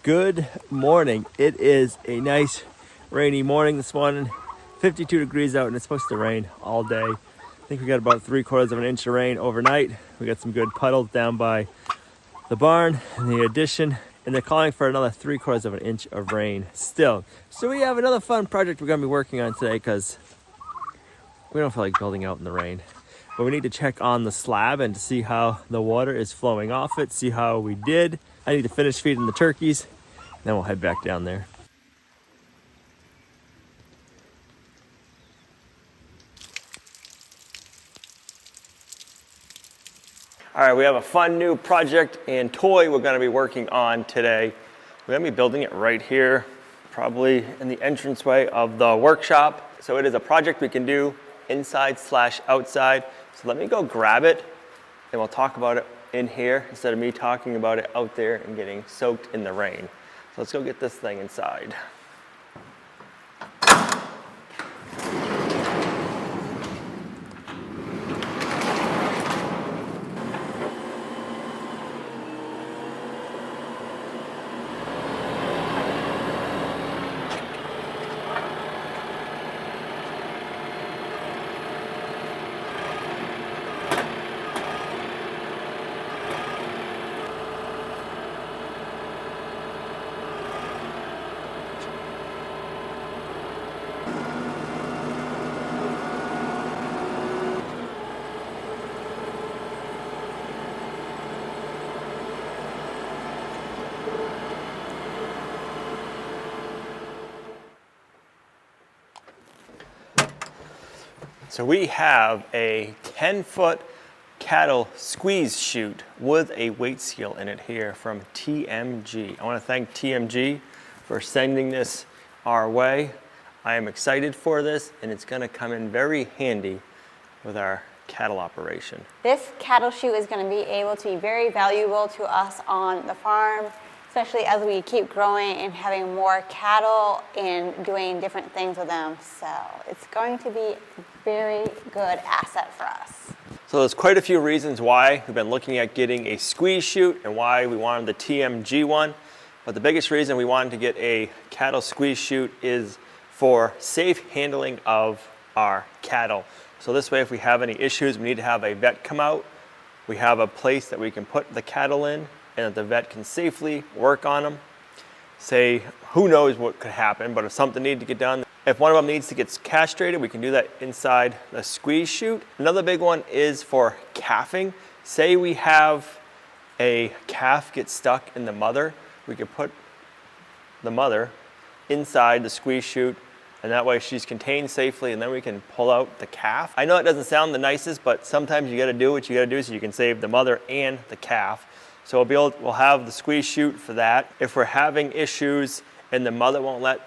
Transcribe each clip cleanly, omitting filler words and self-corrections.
Good morning. It is a nice rainy morning this morning. 52 degrees out and it's supposed to rain all day. I think we got about 3/4 of an inch of rain overnight. We got some good puddles down by the barn and the addition, and they're calling for another 3/4 of an inch of rain still. So we have another fun project we're gonna be working on today because we don't feel like building out in the rain. But we need to check on the slab and to see how the water is flowing off it, see how we did. I need to finish feeding the turkeys, and then we'll head back down there. All right, we have a fun new project and toy we're gonna be working on today. We're gonna be building it right here, probably in the entranceway of the workshop. So it is a project we can do inside/outside. So let me go grab it and we'll talk about it in here instead of me talking about it out there and getting soaked in the rain. So let's go get this thing inside. So we have a 10-foot cattle squeeze chute with a weight seal in it here from TMG. I want to thank TMG for sending this our way. I am excited for this, and it's going to come in very handy with our cattle operation. This cattle chute is going to be able to be very valuable to us on the farm, especially as we keep growing and having more cattle and doing different things with them. So it's going to be a very good asset for us. So there's quite a few reasons why we've been looking at getting a squeeze chute and why we wanted the TMG one. But the biggest reason we wanted to get a cattle squeeze chute is for safe handling of our cattle. So this way, if we have any issues, we need to have a vet come out. We have a place that we can put the cattle in and that the vet can safely work on them. Say, who knows what could happen, but if something needed to get done, if one of them needs to get castrated, we can do that inside the squeeze chute. Another big one is for calving. Say we have a calf get stuck in the mother, we could put the mother inside the squeeze chute, and that way she's contained safely, and then we can pull out the calf. I know it doesn't sound the nicest, but sometimes you gotta do what you gotta do so you can save the mother and the calf. So we'll have the squeeze chute for that. If we're having issues and the mother won't let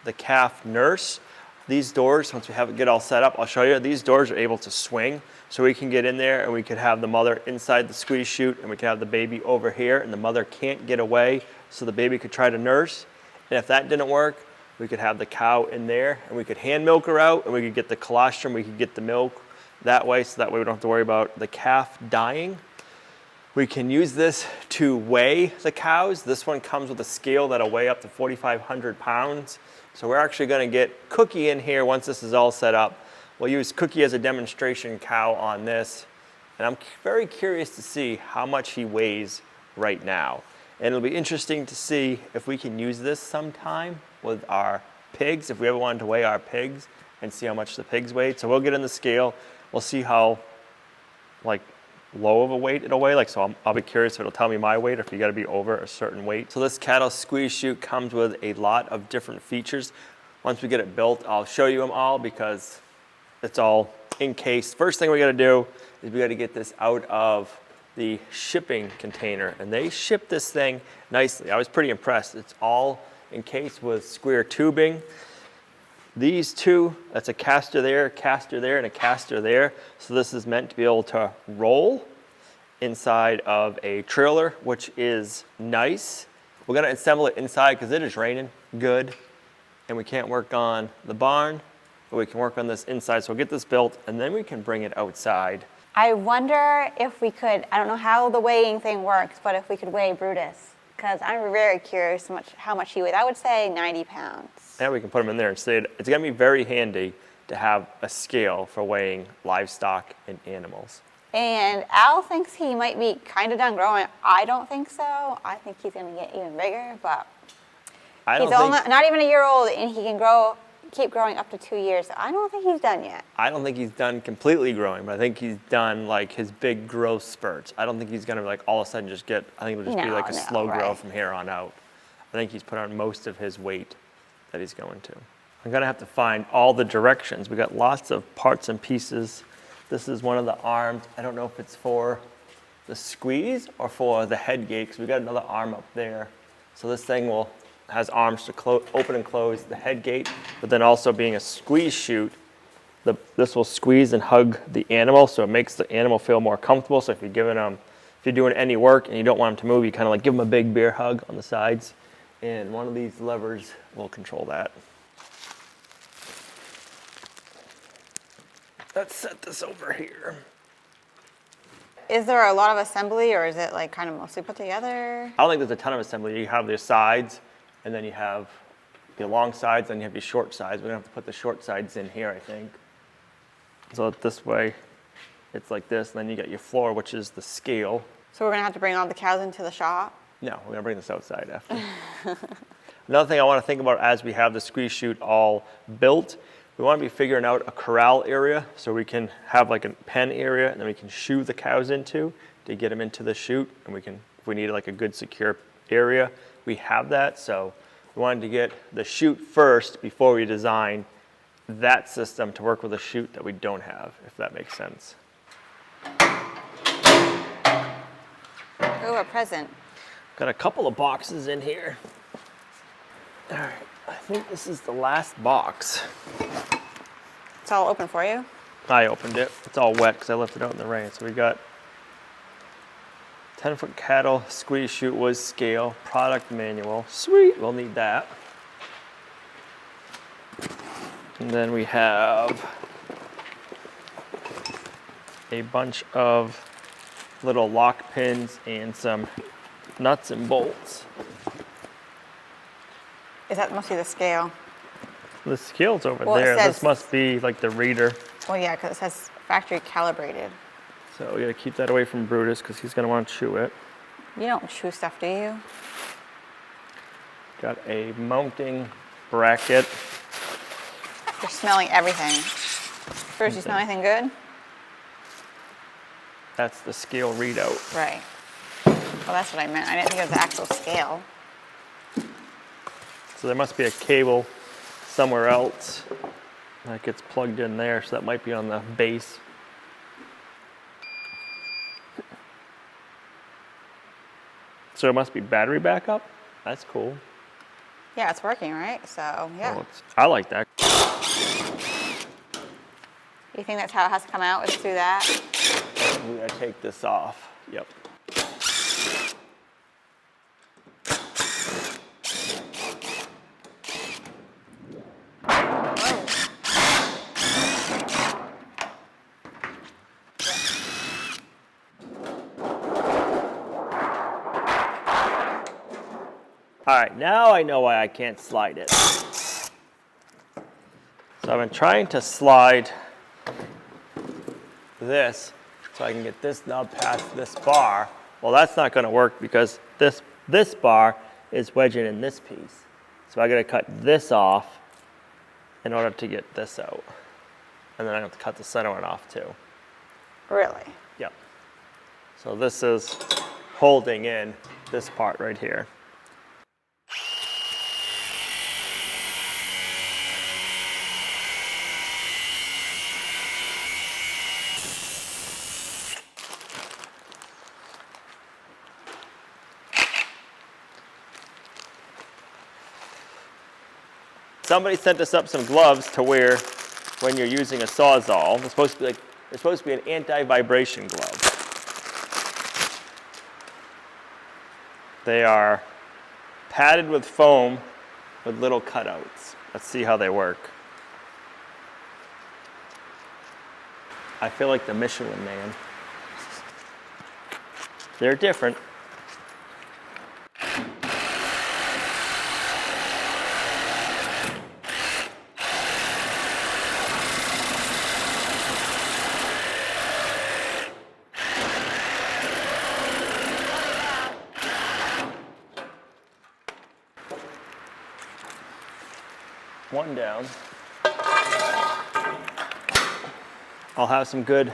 the calf nurse, these doors, once we have it get all set up, I'll show you, these doors are able to swing. So we can get in there and we could have the mother inside the squeeze chute and we could have the baby over here and the mother can't get away so the baby could try to nurse. And if that didn't work, we could have the cow in there and we could hand milk her out and we could get the colostrum, we could get the milk that way so that way we don't have to worry about the calf dying. We can use this to weigh the cows. This one comes with a scale that'll weigh up to 4,500 pounds. So we're actually gonna get Cookie in here once this is all set up. We'll use Cookie as a demonstration cow on this. And I'm very curious to see how much he weighs right now. And it'll be interesting to see if we can use this sometime with our pigs, if we ever wanted to weigh our pigs and see how much the pigs weigh. So we'll get in the scale. We'll see how low of a weight it'll weigh. So I'll be curious if it'll tell me my weight or if you gotta be over a certain weight. So this cattle squeeze chute comes with a lot of different features. Once we get it built, I'll show you them all because it's all encased. First thing we gotta do is we gotta get this out of the shipping container, and they ship this thing nicely. I was pretty impressed. It's all encased with square tubing. These two, that's a caster there, and a caster there. So this is meant to be able to roll inside of a trailer, which is nice. We're gonna assemble it inside because it is raining good and we can't work on the barn, but we can work on this inside. So we'll get this built and then we can bring it outside. I wonder if we could, I don't know how the weighing thing works, but if we could weigh Brutus. Because I'm very curious how much he weighs. I would say 90 pounds. Yeah, we can put him in there instead. It's gonna be very handy to have a scale for weighing livestock and animals. And Al thinks he might be kind of done growing. I don't think so. I think he's going to get even bigger, but he's not even a year old, and he can keep growing up to 2 years. So I don't think he's done yet. I don't think he's done completely growing, but I think he's done like his big growth spurts. I don't think he's gonna like all of a sudden just get, I think it'll just be like a slow grow from here on out. I think he's put on most of his weight that he's going to. I'm gonna have to find all the directions. We got lots of parts and pieces. This is one of the arms. I don't know if it's for the squeeze or for the head gate, because we got another arm up there. So this thing has arms to open and close the head gate, but then also being a squeeze chute, this will squeeze and hug the animal, so it makes the animal feel more comfortable. So if you're doing any work and you don't want him to move, you kind of like give him a big bear hug on the sides, and one of these levers will control that. Let's set this over here. Is there a lot of assembly, or is it like kind of mostly put together? I don't think there's a ton of assembly. You have your sides, and then you have your long sides, then you have your short sides. We're gonna have to put the short sides in here, I think. So this way, it's like this, and then you got your floor, which is the scale. So we're gonna have to bring all the cows into the shop? No, we're gonna bring this outside after. Another thing I wanna think about as we have the squeeze chute all built, we want to be figuring out a corral area so we can have like a pen area, and then we can shoe the cows into to get them into the chute. And we can, if we need like a good secure area, we have that. So we wanted to get the chute first before we design that system to work with a chute that we don't have, if that makes sense. Oh, a present. Got a couple of boxes in here. All right, I think this is the last box. It's all open for you? I opened it. It's all wet because I left it out in the rain. So we got 10-foot cattle, squeeze chute was scale, product manual. Sweet, we'll need that. And then we have a bunch of little lock pins and some nuts and bolts. That must be the scale. The scale's over Well, there. it says, this must be like the reader. Well, yeah, because it says factory calibrated. So we gotta keep that away from Brutus because he's gonna want to chew it. You don't chew stuff, do you? Got a mounting bracket. You're smelling everything. Bruce, you smell anything good? That's the scale readout. Right. Well, that's what I meant. I didn't think it was the actual scale. So there must be a cable somewhere else that gets plugged in there, so that might be on the base. So it must be battery backup? That's cool. Yeah, it's working, right? So, yeah. Well, I like that. You think that's how it has to come out, is through that? We're gonna take this off. Yep. All right, now I know why I can't slide it. So I've been trying to slide this so I can get this nub past this bar. Well, that's not gonna work because this bar is wedging in this piece. So I gotta cut this off in order to get this out. And then I have to cut the center one off too. Really? Yep. So this is holding in this part right here. Somebody sent us up some gloves to wear when you're using a Sawzall. They're supposed to be an anti-vibration glove. They are padded with foam with little cutouts. Let's see how they work. I feel like the Michelin Man. They're different. one down. I'll have some good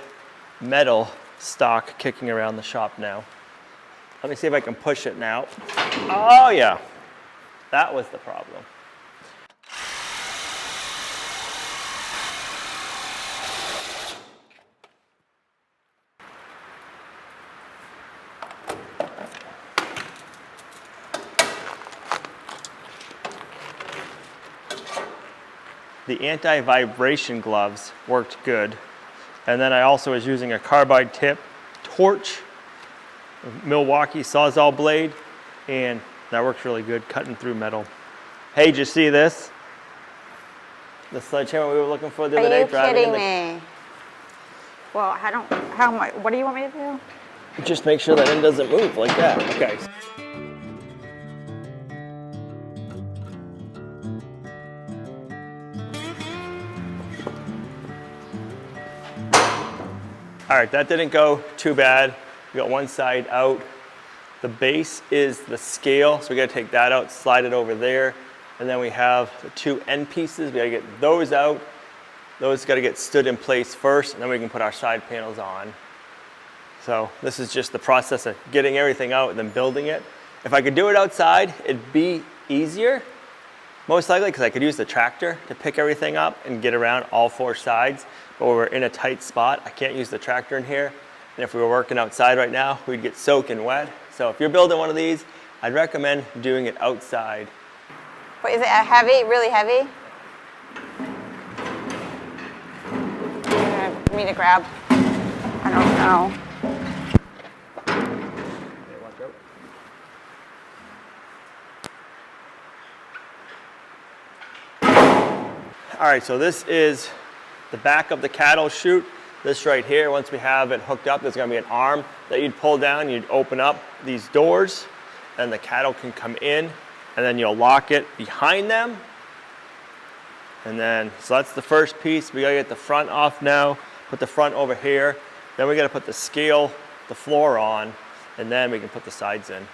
metal stock kicking around the shop now. Let me see if I can push it now. Oh yeah, that was the problem. The anti-vibration gloves worked good. And then I also was using a carbide tip torch, Milwaukee Sawzall blade, and that works really good, cutting through metal. Hey, did you see this? The sledgehammer we were looking for the other day? Are you kidding me? Well, what do you want me to do? Just make sure that end doesn't move like that. Okay. All right, that didn't go too bad. We got one side out. The base is the scale, so we gotta take that out, slide it over there. And then we have the two end pieces. We gotta get those out. Those gotta get stood in place first, and then we can put our side panels on. So this is just the process of getting everything out and then building it. If I could do it outside, it'd be easier, most likely because I could use the tractor to pick everything up and get around all four sides. But we're in a tight spot. I can't use the tractor in here. And if we were working outside right now, we'd get soaking wet. So if you're building one of these, I'd recommend doing it outside. But is it heavy, really heavy? For me to grab? I don't know. All right, so this is the back of the cattle chute. This right here, once we have it hooked up, there's gonna be an arm that you'd pull down, you'd open up these doors, and the cattle can come in, and then you'll lock it behind them. And then, so that's the first piece. We gotta get the front off now, put the front over here. Then we gotta put the scale, the floor on, and then we can put the sides in.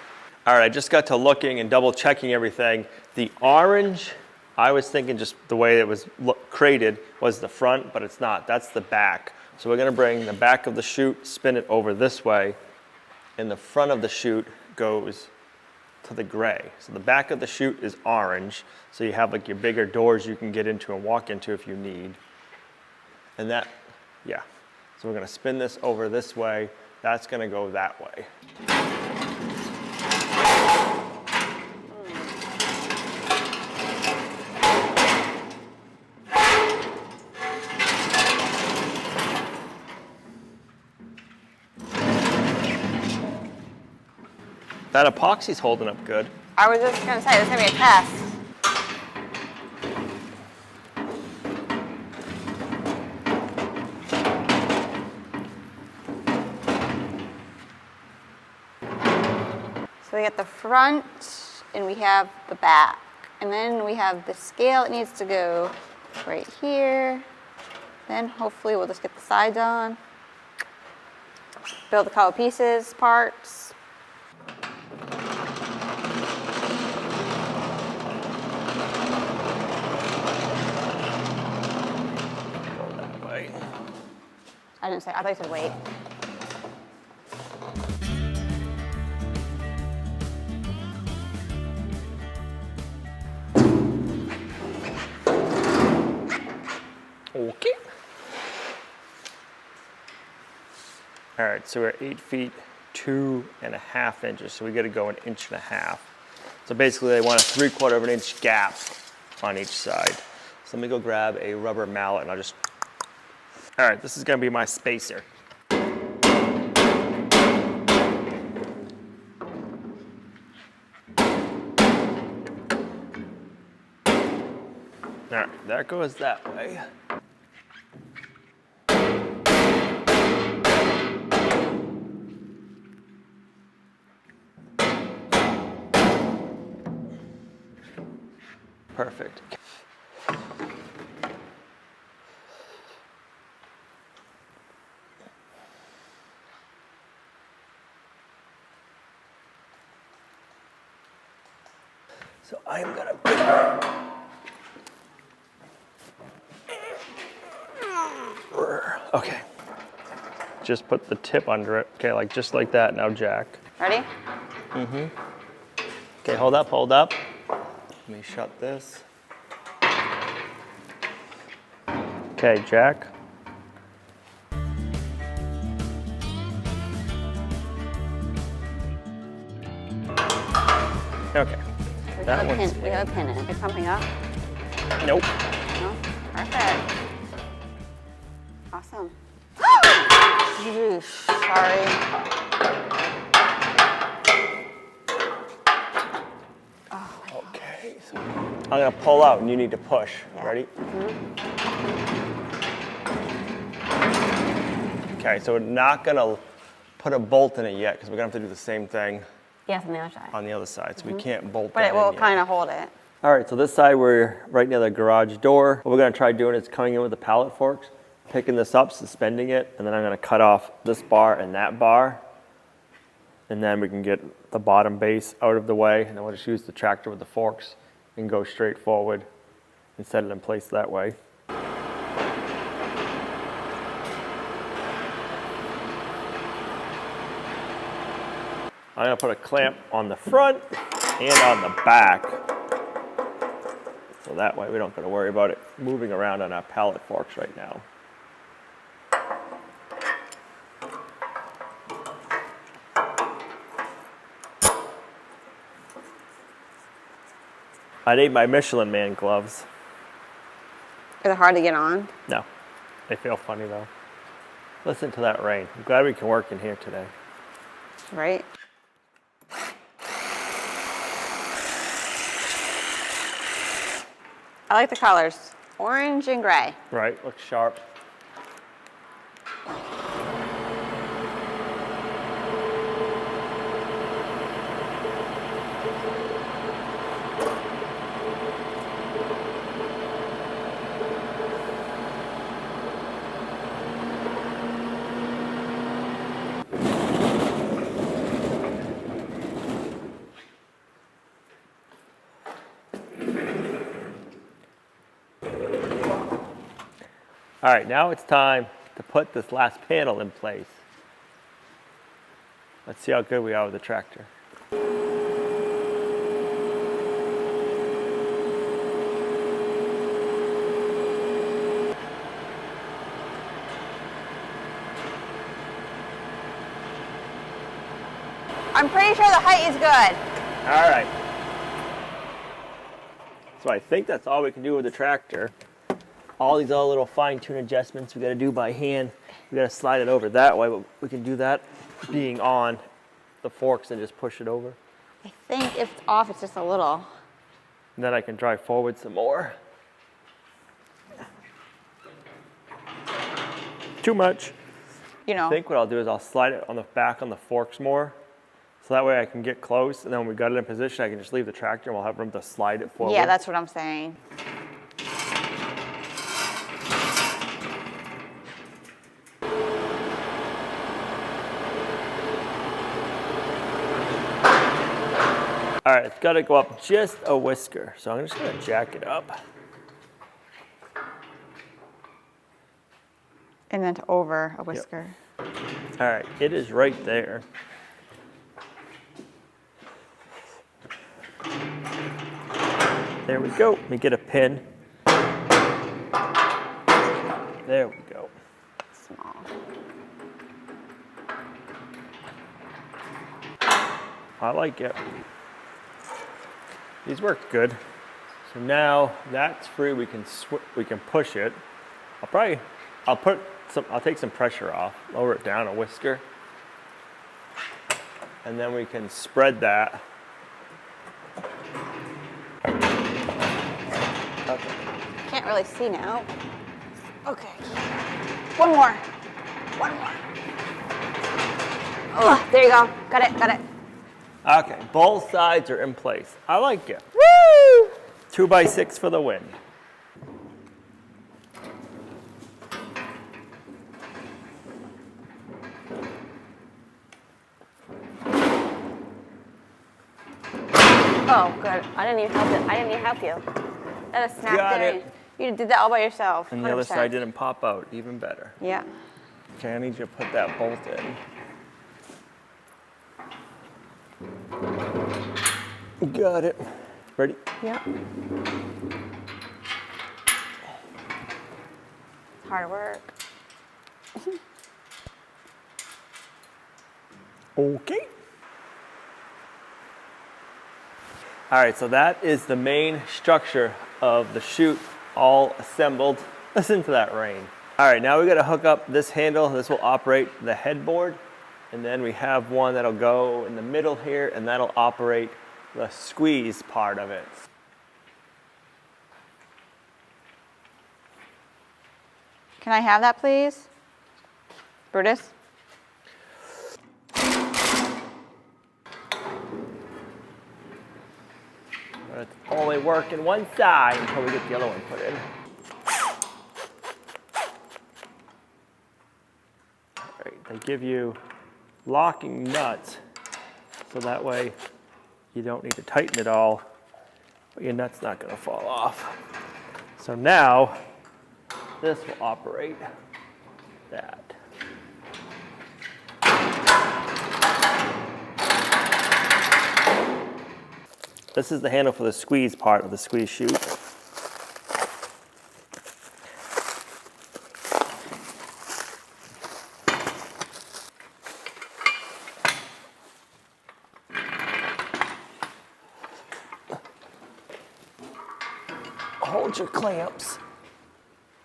All right, I just got to looking and double checking everything. The orange, I was thinking just the way it was created was the front, but it's not, that's the back. So we're gonna bring the back of the chute, spin it over this way, and the front of the chute goes to the gray. So the back of the chute is orange, so you have like your bigger doors you can get into and walk into if you need. And that, yeah. So we're gonna spin this over this way, that's gonna go that way. That epoxy's holding up good. I was just gonna say, this is gonna be a test. So we got the front and we have the back. And then we have the scale, it needs to go right here. Then hopefully we'll just get the sides on. Build a couple pieces, parts. I didn't say, I thought you said wait. Okay. All right, so we're at 8 feet, 2.5 inches. So we gotta go 1.5 inches. So basically they want a 3/4 of an inch gap on each side. So let me go grab a rubber mallet and I'll just, all right, this is gonna be my spacer. All right, that goes that way. Perfect. So I'm gonna Okay. Just put the tip under it. Okay, like just like that. Now jack. Ready? Mm-hmm. Okay, hold up, hold up. Let me shut this. Okay, jack. Okay. That one's We have a pin in it. It's pumping up? Nope. No? Perfect. Awesome. Sorry. Okay, so I'm gonna pull out and you need to push. Yeah. Ready? Okay, so we're not gonna put a bolt in it yet because we're gonna have to do the same thing Yes, on the other side. on the other side, so we can't bolt But that it will in yet. kind of hold it. All right, so this side we're right near the garage door. What we're gonna try doing is coming in with the pallet forks, picking this up, suspending it, and then I'm gonna cut off this bar and that bar. And then we can get the bottom base out of the way, and then we'll just use the tractor with the forks and go straight forward and set it in place that way. I'm gonna put a clamp on the front and on the back. So that way we don't gotta worry about it moving around on our pallet forks right now. I need my Michelin Man gloves. Is it hard to get on? No, they feel funny though. Listen to that rain. I'm glad we can work in here today. Right? I like the colors. Orange and gray. Right, looks sharp. All right, now it's time to put this last panel in place. Let's see how good we are with the tractor. I'm pretty sure the height is good. All right. So I think that's all we can do with the tractor. All these other little fine-tune adjustments we got to do by hand. We got to slide it over that way, but we can do that being on the forks and just push it over. I think if it's off, it's just a little. And then I can drive forward some more. Too much. You know. I think what I'll do is I'll slide it on the back on the forks more. So that way I can get close, and then when we got it in position, I can just leave the tractor and we'll have room to slide it forward. Yeah, that's what I'm saying. All right, it's got to go up just a whisker. So I'm just going to jack it up. And then to over a whisker. All right, it is right there. There we go. Let me get a pin. There we go. Small. I like it. These work good. So now that's free. We can push it. I'll take some pressure off. Lower it down a whisker, and then we can spread that. Okay. Can't really see now. Okay. One more. One more. Oh, there you go. Got it, got it. Okay, both sides are in place. I like it. Woo! 2x6 for the win. Oh, good. I didn't even help you. That is snapped Got there. it. You did that all by yourself. And the other 100%. side didn't pop out, even better. Yeah. Okay, I need you to put that bolt in. Got it. Ready? Yeah. Hard work. Okay. All right, so that is the main structure of the chute all assembled. Listen to that rain. All right, now we got to hook up this handle. This will operate the headboard. And then we have one that'll go in the middle here, and that'll operate the squeeze part of it. Can I have that, please? Brutus? But it's only working one side until we get the other one put in. All right, they give you locking nuts, so that way you don't need to tighten it all, but your nut's not going to fall off. So now this will operate that. This is the handle for the squeeze part of the squeeze chute. Hold your clamps.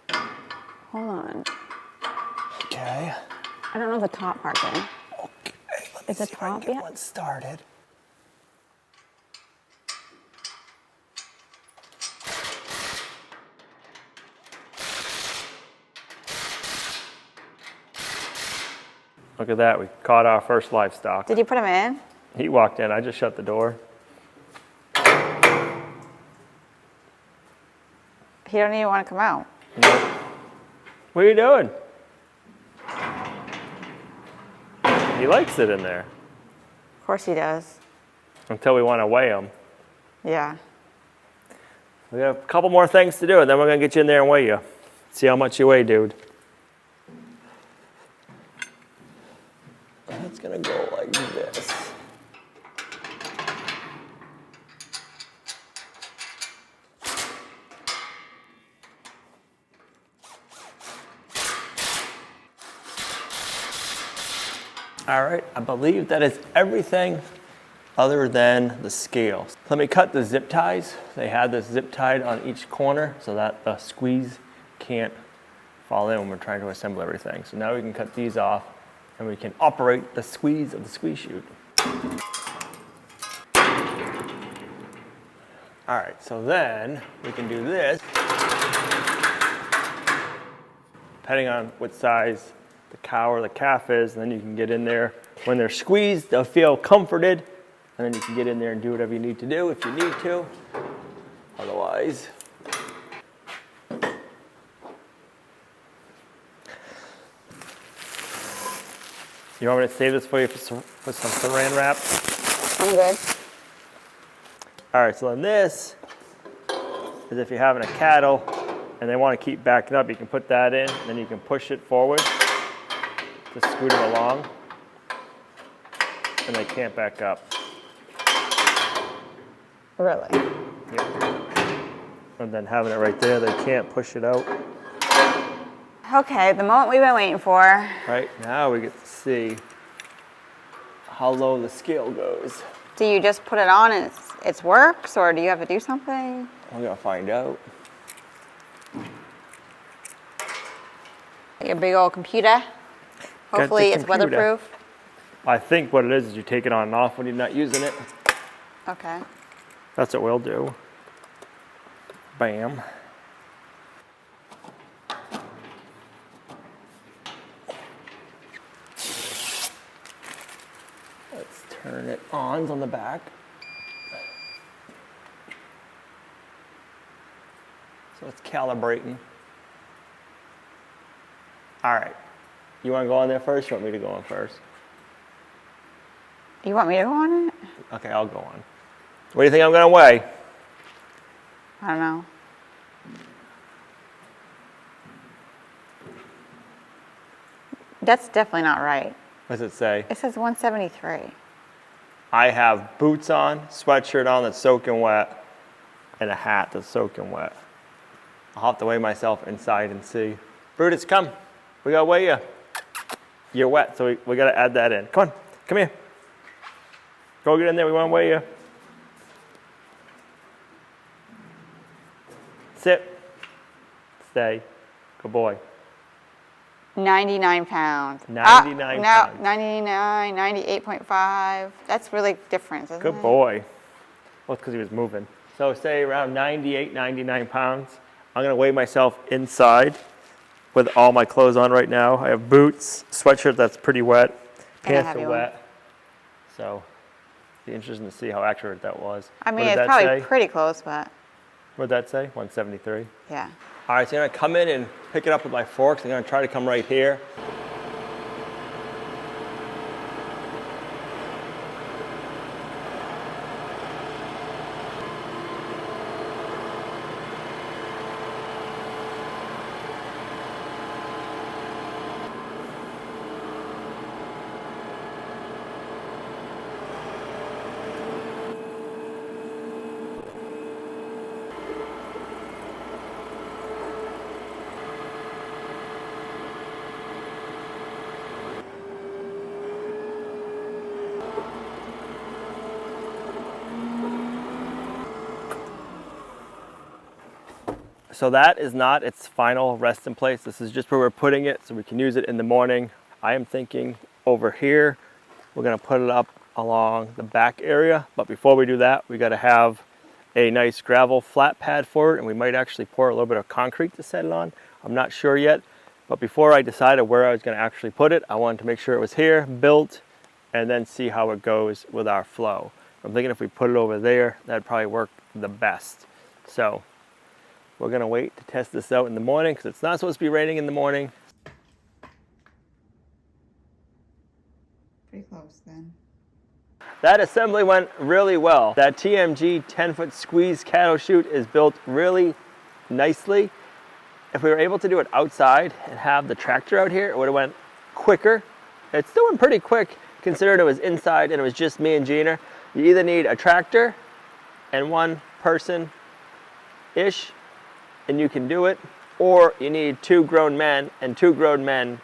Hold on. Okay. I don't know the top part then. Okay. Let me Is see it if I can top get yet? one started. Look at that, we caught our first livestock. Did you put them in? He walked in, I just shut the door. He don't even want to come out. Nope. What are you doing? He likes it in there. Of course he does. Until we want to weigh him. Yeah. We got a couple more things to do, and then we're going to get you in there and weigh you. See how much you weigh, dude. It's going to go like this. All right, I believe that is everything other than the scales. Let me cut the zip ties. They had this zip tied on each corner so that the squeeze can't fall in when we're trying to assemble everything. So now we can cut these off and we can operate the squeeze of the squeeze chute. All right, so then we can do this. Depending on what size the cow or the calf is, and then you can get in there. When they're squeezed, they'll feel comforted, and then you can get in there and do whatever you need to do if you need to. Otherwise, you want me to save this for you for some saran wrap? I'm good. All right, so then this is if you're having a cattle and they want to keep backing up, you can put that in, and then you can push it forward to scoot them along, and they can't back up. Really? Yeah. And then having it right there, they can't push it out. Okay, the moment we've been waiting for. Right, now we get to see how low the scale goes. Do you just put it on and it works, or do you have to do something? We're gonna find out. Your big old computer. Hopefully it's computer. weatherproof. I think what it is you take it on and off when you're not using it. Okay. That's what we'll do. Bam. Let's turn it on the back. So it's calibrating. All right. You want to go on there first? Or you want me to go on first? You want me to go on it? Okay, I'll go on. What do you think I'm going to weigh? I don't know. That's definitely not right. What does it say? It says 173. I have boots on, sweatshirt on that's soaking wet, and a hat that's soaking wet. I'll have to weigh myself inside and see. Brutus, come. We gotta weigh you. You're wet, so we gotta add that in. Come on, come here. Go get in there, we wanna weigh you. Sit. Stay. Good boy. 99 pounds. 99 pounds. No, 99, 98.5. That's really different, isn't it? Good boy. Well, it's because he was moving. So say around 98, 99 pounds. I'm gonna weigh myself inside with all my clothes on right now. I have boots, sweatshirt that's pretty wet, pants are wet. So it'd be interesting to see how accurate that was. I mean, it's probably pretty close, but. What did that say? 173? Yeah. All right, so I'm gonna come in and pick it up with my forks. I'm gonna try to come right here. So that is not its final resting place. This is just where we're putting it so we can use it in the morning. I am thinking over here, we're gonna put it up along the back area. But before we do that, we gotta have a nice gravel flat pad for it, and we might actually pour a little bit of concrete to set it on. I'm not sure yet, but before I decided where I was gonna actually put it, I wanted to make sure it was here, built, and then see how it goes with our flow. I'm thinking if we put it over there, that'd probably work the best. So we're gonna wait to test this out in the morning because it's not supposed to be raining in the morning. Pretty close then. That assembly went really well. That TMG 10-foot squeeze cattle chute is built really nicely. If we were able to do it outside and have the tractor out here, it would have went quicker. It still went pretty quick considering it was inside and it was just me and Gina. You either need a tractor and one person-ish, and you can do it, or you need two grown men, and two grown men,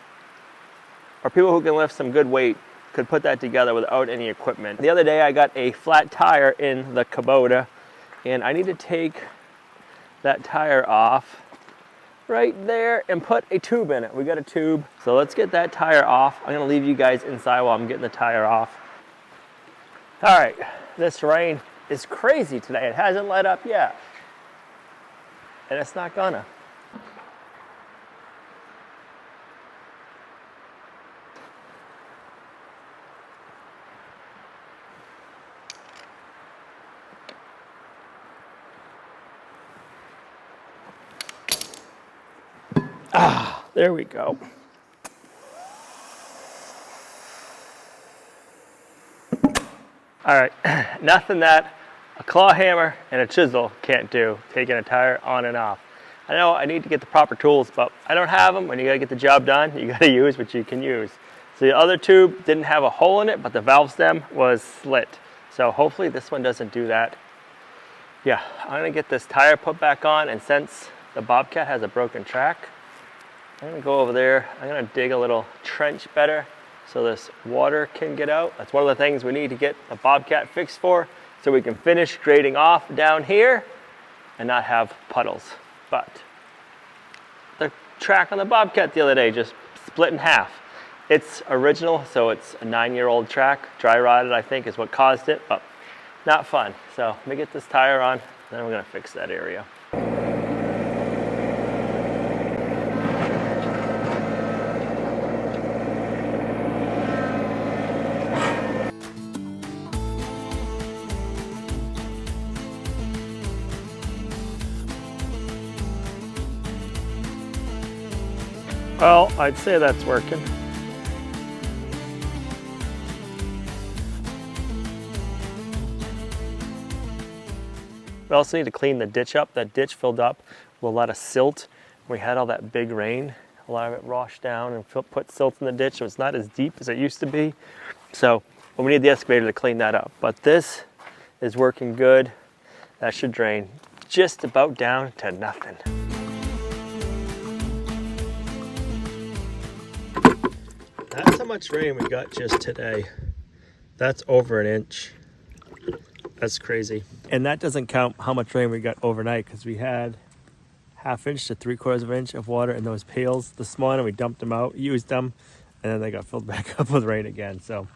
or people who can lift some good weight, could put that together without any equipment. The other day I got a flat tire in the Kubota, and I need to take that tire off right there and put a tube in it. We got a tube. So let's get that tire off. I'm gonna leave you guys inside while I'm getting the tire off. All right, this rain is crazy today. It hasn't let up yet. And it's not gonna. Ah, there we go. All right, nothing that a claw hammer and a chisel can't do, taking a tire on and off. I know I need to get the proper tools, but I don't have them. When you gotta get the job done, you gotta use what you can use. So the other tube didn't have a hole in it, but the valve stem was slit. So hopefully this one doesn't do that. Yeah, I'm gonna get this tire put back on, and since the Bobcat has a broken track, I'm gonna go over there. I'm gonna dig a little trench better so this water can get out. That's one of the things we need to get the Bobcat fixed for, so we can finish grading off down here and not have puddles. But the track on the Bobcat the other day just split in half. It's original, so it's a 9-year-old track. Dry rotted, I think, is what caused it, but not fun. So let me get this tire on, then we're gonna fix that area. Well, I'd say that's working. We also need to clean the ditch up. That ditch filled up with a lot of silt. We had all that big rain A lot of it washed down and put silt in the ditch, so it's not as deep as it used to be. So we need the excavator to clean that up. But this is working good. That should drain just about down to nothing. That's how much rain we got just today. That's over an inch. That's crazy. And that doesn't count how much rain we got overnight, because we had 1/2 inch to 3/4 of an inch of water in those pails this morning. We dumped them out, used them, and then they got filled back up with rain again. So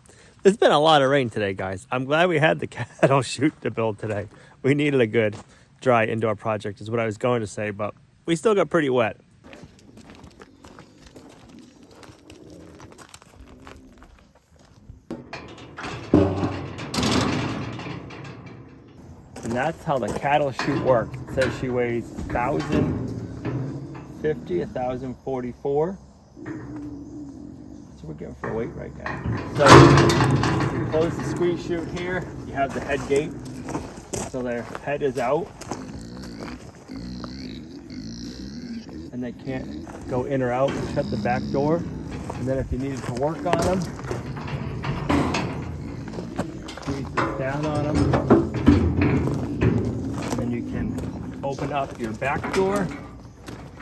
there's been a lot of rain today, guys. I'm glad we had the cattle chute to build today. We needed a good dry indoor project is what I was going to say, but we still got pretty wet. And that's how the cattle chute works. It says she weighs 1,050, 1,044. So we're getting for a weight right now. So you close the squeeze chute here. You have the head gate. So their head is out. And they can't go in or out. Shut the back door. And then if you needed to work on them, squeeze this down on them. Open up your back door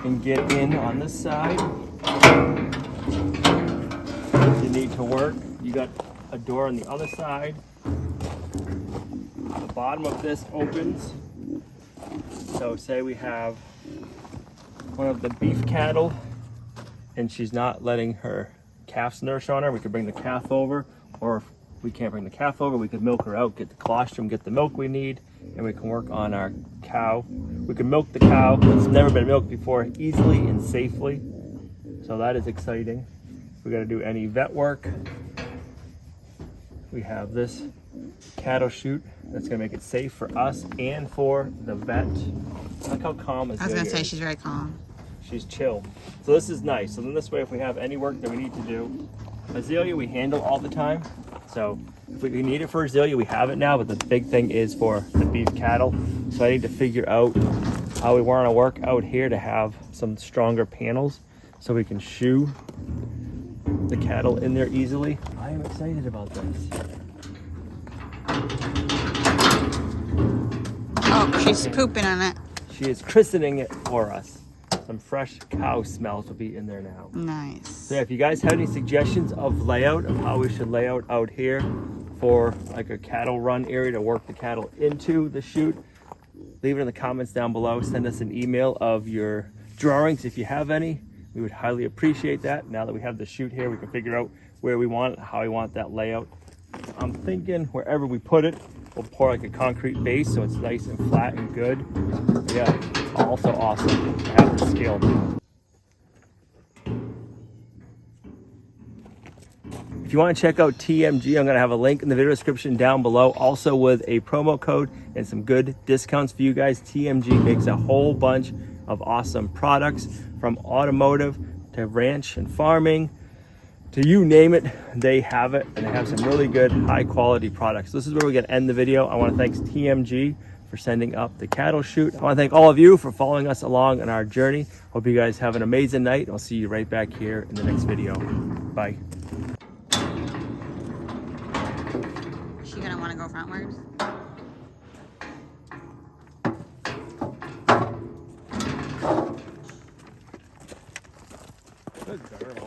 and get in on this side. If you need to work, you got a door on the other side. The bottom of this opens. So say we have one of the beef cattle and she's not letting her calves nurse on her, we could bring the calf over, or if we can't bring the calf over, we could milk her out, get the colostrum, get the milk we need, and we can work on our cow. We can milk the cow that's never been milked before easily and safely. So that is exciting. If we got to do any vet work, we have this cattle chute that's going to make it safe for us and for the vet. Look how calm Azalea is. I was going to say she's very calm. She's chill. So this is nice. So then this way, if we have any work that we need to do, Azalea we handle all the time. So if we need it for Azalea, we have it now, but the big thing is for the beef cattle. So I need to figure out how we want to work out here to have some stronger panels so we can shoe the cattle in there easily. I am excited about this. Oh, she's pooping on it. She is christening it for us. Some fresh cow smells will be in there now. Nice. So yeah, if you guys have any suggestions of layout of how we should lay out here for like a cattle run area to work the cattle into the chute, leave it in the comments down below. Send us an email of your drawings if you have any. We would highly appreciate that. Now that we have the chute here, we can figure out where we want it, how we want that layout. I'm thinking wherever we put it, we'll pour like a concrete base so it's nice and flat and good. But yeah, it's also awesome to have the scale now. If you want to check out TMG, I'm going to have a link in the video description down below, also with a promo code and some good discounts for you guys. TMG makes a whole bunch of awesome products, from automotive to ranch and farming to you name it, they have it, and they have some really good high quality products. So this is where we're going to end the video. I want to thank TMG for sending up the cattle chute. I want to thank all of you for following us along on our journey. Hope you guys have an amazing night. I'll see you right back here in the next video. Bye. Is she gonna want to go frontwards? Good girl.